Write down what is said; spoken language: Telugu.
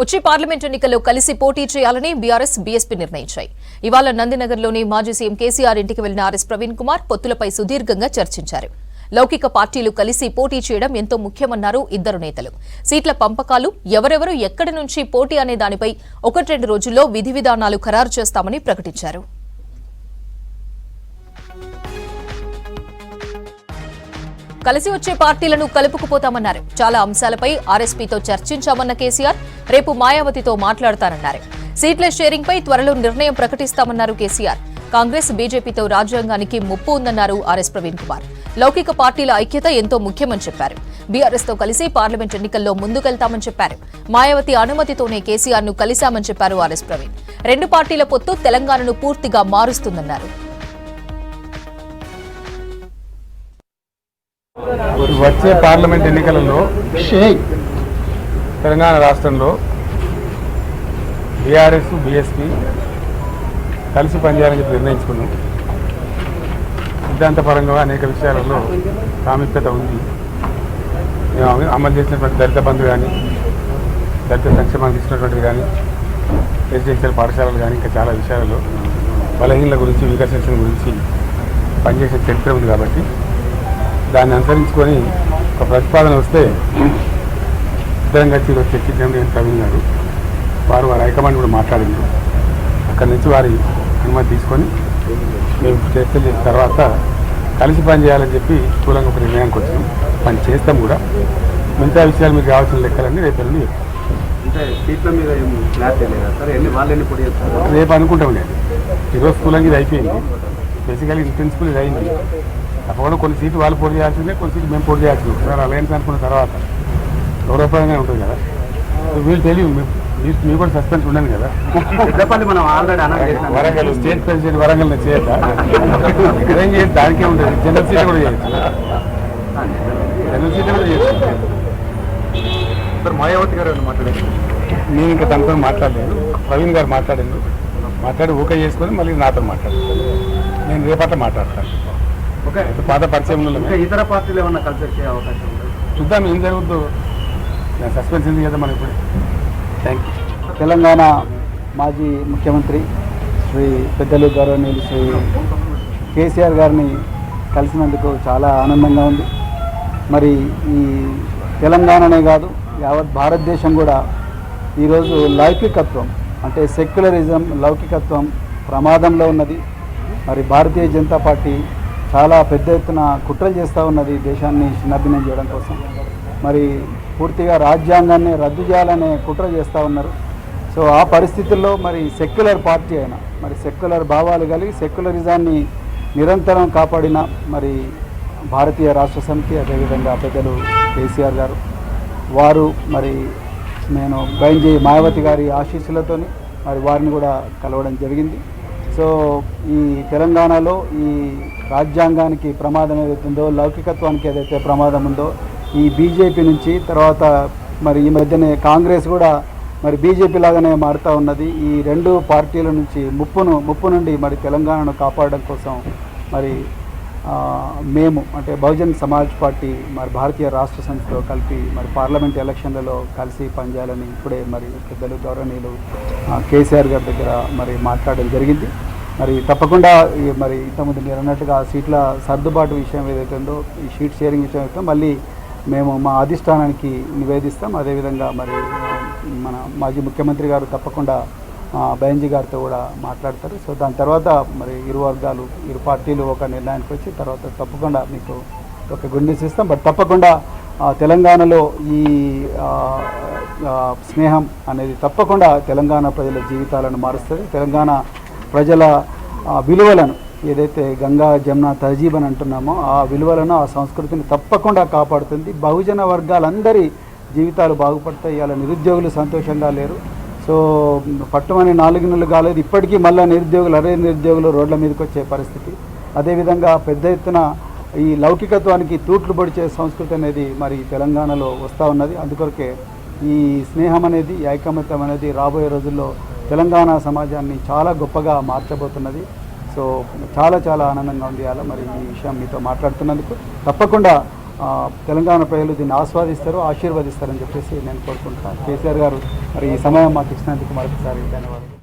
వచ్చే పార్లమెంట్ ఎన్నికల్లో కలిసి పోటీ చేయాలని బీఆర్ఎస్ బీఎస్పీ నిర్ణయించాయి. ఇవాళ నందినగర్లోని మాజీ సీఎం కేసీఆర్ ఇంటికి వెళ్లిన ఆర్ఎస్ ప్రవీణ్ కుమార్ పొత్తులపై సుదీర్ఘంగా చర్చించారు. లౌకిక పార్టీలు కలిసి పోటీ చేయడం ఎంతో ముఖ్యమన్నారు ఇద్దరు నేతలు. సీట్ల పంపకాలు, ఎవరెవరు ఎక్కడి నుంచి పోటీ అనే దానిపై 1-2 రోజుల్లో విధి విధానాలు ఖరారు చేస్తామని ప్రకటించారు. కలిసి వచ్చే పార్టీలను కలుపుకుపోతామన్నారు. చాలా అంశాలపై ఆర్ఎస్పీతో చర్చించామన్న కేసీఆర్ రేపు మాయావతితో మాట్లాడతారన్నారు. సీట్ల షేరింగ్ పై త్వరలో నిర్ణయం ప్రకటిస్తామన్నారు కేసీఆర్. కాంగ్రెస్ బీజేపీతో రాజ్యాంగానికి ముప్పు ఉందన్నారు ఆర్ఎస్ ప్రవీణ్ కుమార్. లౌకిక పార్టీల ఐక్యత ఎంతో ముఖ్యమని చెప్పారు. బీఆర్ఎస్ తో కలిసి పార్లమెంట్ ఎన్నికల్లో ముందుకెళ్తామని చెప్పారు. మాయావతి అనుమతితోనే కేసీఆర్ ను కలిశామని చెప్పారు ఆర్ఎస్ ప్రవీణ్. 2 పార్టీల పొత్తు తెలంగాణను పూర్తిగా మారుస్తుందన్నారు. వచ్చే పార్లమెంట్ ఎన్నికలలో తెలంగాణ రాష్ట్రంలో బీఆర్ఎస్ బీఎస్పీ కలిసి పనిచేయాలని చెప్పి నిర్ణయించుకున్నాం. సిద్ధాంతపరంగా అనేక విషయాలలో సామీప్యత ఉంది. మేము అమలు చేసినటువంటి దళిత బంధు కానీ, దళిత సంక్షేమానికి ఇచ్చినటువంటిది కానీ, రెసిడెన్షియల్ పాఠశాలలు కానీ, ఇంకా చాలా విషయాలలో బలహీనల గురించి, వికసించిన గురించి పనిచేసే చరిత్ర ఉంది. కాబట్టి దాన్ని అనుసరించుకొని ఒక ప్రతిపాదన వస్తే ఇద్దరం కలిసి చర్చించడం ప్రవీణ్ గారు వారు హైకమాండ్ కూడా మాట్లాడింది. అక్కడి నుంచి వారి అనుమతి తీసుకొని మేము చర్చలు చేసిన తర్వాత కలిసి పని చేయాలని చెప్పి స్థూలంగా ఒక నిర్ణయానికి వచ్చినాం. పని చేస్తాం కూడా. మిగతా విషయాలు మీకు కావాల్సిన లెక్కలన్నీ రేపు వెళ్ళి రేపు అనుకుంటాం లేదు. ఈరోజు స్థూలంగా ఇది అయిపోయింది. బేసికలీ ఇన్ ప్రిన్సిపల్ ఇది అయింది. తప్పకుండా కొన్ని సీట్లు వాళ్ళు పోటీ చేయాల్సిందే, కొన్ని సీట్లు మేము పోటీ చేయాల్సింది. ఒకసారి అలయన్స్ అనుకున్న తర్వాత గౌరవప్రదంగా ఉంటుంది కదా. వీళ్ళు తెలియదు, మీకు కూడా సస్పెన్స్ ఉండదు కదా. మనం already Warangal state president Warangal చేయొద్దా? ఇక్కడేం చేయొచ్చు, దానికే ఉంటుంది. జనరల్ సీట్ కూడా చేయొచ్చు, జనరల్ సీట్ కూడా చేయొచ్చు. మాయావతి గారు మాట్లాడారు. నేను ఇంకా తనతో మాట్లాడలేదు. ప్రవీణ్ గారు మాట్లాడి ఓకే చేసుకొని మళ్ళీ నాతో మాట్లాడతాను. నేను రేపట్ల మాట్లాడతాను. ఓకే, పాత పరిచయం ఇతర పార్టీలు ఏమన్నా కలిసి వచ్చే అవకాశం ఉంది? చూద్దాం ఏం జరుగుద్దు. సస్పెన్స్ ఉంది కదా మనం ఇప్పుడు. Thank you. తెలంగాణ మాజీ ముఖ్యమంత్రి శ్రీ పెద్దలు గౌరవనీయులు శ్రీ కేసీఆర్ గారిని కలిసినందుకు చాలా ఆనందంగా ఉంది. మరి ఈ తెలంగాణనే కాదు, యావత్ భారతదేశం కూడా ఈరోజు లౌకికత్వం అంటే సెక్యులరిజం, లౌకికత్వం ప్రమాదంలో ఉన్నది. మరి భారతీయ జనతా పార్టీ చాలా పెద్ద ఎత్తున కుట్రలు చేస్తూ ఉన్నది దేశాన్ని చిన్నభిన్నం చేయడం కోసం. మరి పూర్తిగా రాజ్యాంగాన్ని రద్దు చేయాలనే కుట్ర చేస్తూ ఉన్నారు. సో ఆ పరిస్థితుల్లో మరి సెక్యులర్ పార్టీ అయినా, మరి సెక్యులర్ భావాలు కలిగి సెక్యులరిజాన్ని నిరంతరం కాపాడిన మరి భారతీయ రాష్ట్ర సమితి, అదేవిధంగా పెద్దలు కేసీఆర్ గారు వారు మరి నేను బైంజీ మాయావతి గారి ఆశీస్సులతో మరి వారిని కూడా కలవడం జరిగింది. సో ఈ తెలంగాణలో ఈ రాజ్యాంగానికి ప్రమాదం ఏదైతుందో, లౌకికత్వానికి ఏదైతే ప్రమాదం ఉందో, ఈ బీజేపీ నుంచి తర్వాత మరి ఈ మధ్యనే కాంగ్రెస్ కూడా మరి బీజేపీ లాగానే మారుతూ ఉన్నది. ఈ 2 పార్టీల నుంచి ముప్పు నుండి మరి తెలంగాణను కాపాడడం కోసం మరి మేము అంటే బహుజన్ సమాజ్ పార్టీ మరి భారతీయ రాష్ట్ర సమితితో కలిపి మరి పార్లమెంట్ ఎలక్షన్లలో కలిసి పనిచేయాలని ఇప్పుడే మరి పెద్దలు గౌరవనీయులు కేసీఆర్ గారి దగ్గర మరి మాట్లాడడం జరిగింది. మరి తప్పకుండా మరి ఇంతకుముందు మీరు అన్నట్టుగా సీట్ల సర్దుబాటు విషయం ఏదైతే ఉందో, ఈ షీట్ షేరింగ్ విషయం అయితే మళ్ళీ మేము మా అధిష్టానానికి నివేదిస్తాం. అదేవిధంగా మరి మన మాజీ ముఖ్యమంత్రి గారు తప్పకుండా బైంజీ గారితో కూడా మాట్లాడతారు. సో దాని తర్వాత మరి ఇరు పార్టీలు ఒక నిర్ణయానికి వచ్చి తర్వాత తప్పకుండా మీకు ఒక గుడ్ న్యూస్ ఇస్తాం. బట్ తప్పకుండా తెలంగాణలో ఈ స్నేహం అనేది తప్పకుండా తెలంగాణ ప్రజల జీవితాలను మారుస్తుంది. తెలంగాణ ప్రజల విలువలను ఏదైతే గంగా జమున తహజీబ్ అని అంటున్నామో ఆ విలువలను, ఆ సంస్కృతిని తప్పకుండా కాపాడుతుంది. బహుజన వర్గాలందరి జీవితాలు బాగుపడతాయి. ఇలా నిరుద్యోగులు సంతోషంగా లేరు. సో పట్టుమని 4 నెలలు కాలేదు, ఇప్పటికీ మళ్ళీ నిరుద్యోగులు రోడ్ల మీదకి వచ్చే పరిస్థితి. అదేవిధంగా పెద్ద ఎత్తున ఈ లౌకికత్వానికి తూట్లు పొడిచే సంస్కృతి అనేది మరి తెలంగాణలో వస్తూ ఉన్నది. అందుకొరకే ఈ స్నేహం అనేది, ఈ ఐకమత్యం అనేది రాబోయే రోజుల్లో తెలంగాణ సమాజాన్ని చాలా గొప్పగా మార్చబోతున్నది. సో చాలా ఆనందంగా ఉంది అలా మరి ఈ విషయం మీతో మాట్లాడుతున్నందుకు. తప్పకుండా తెలంగాణ ప్రజలు దీన్ని ఆస్వాదిస్తారు, ఆశీర్వదిస్తారని చెప్పేసి నేను కోరుకుంటున్నాను. కేసీఆర్ గారు మరి ఈ సమయం మాకు ఇచ్చినందుకు మరొకసారి ధన్యవాదాలు.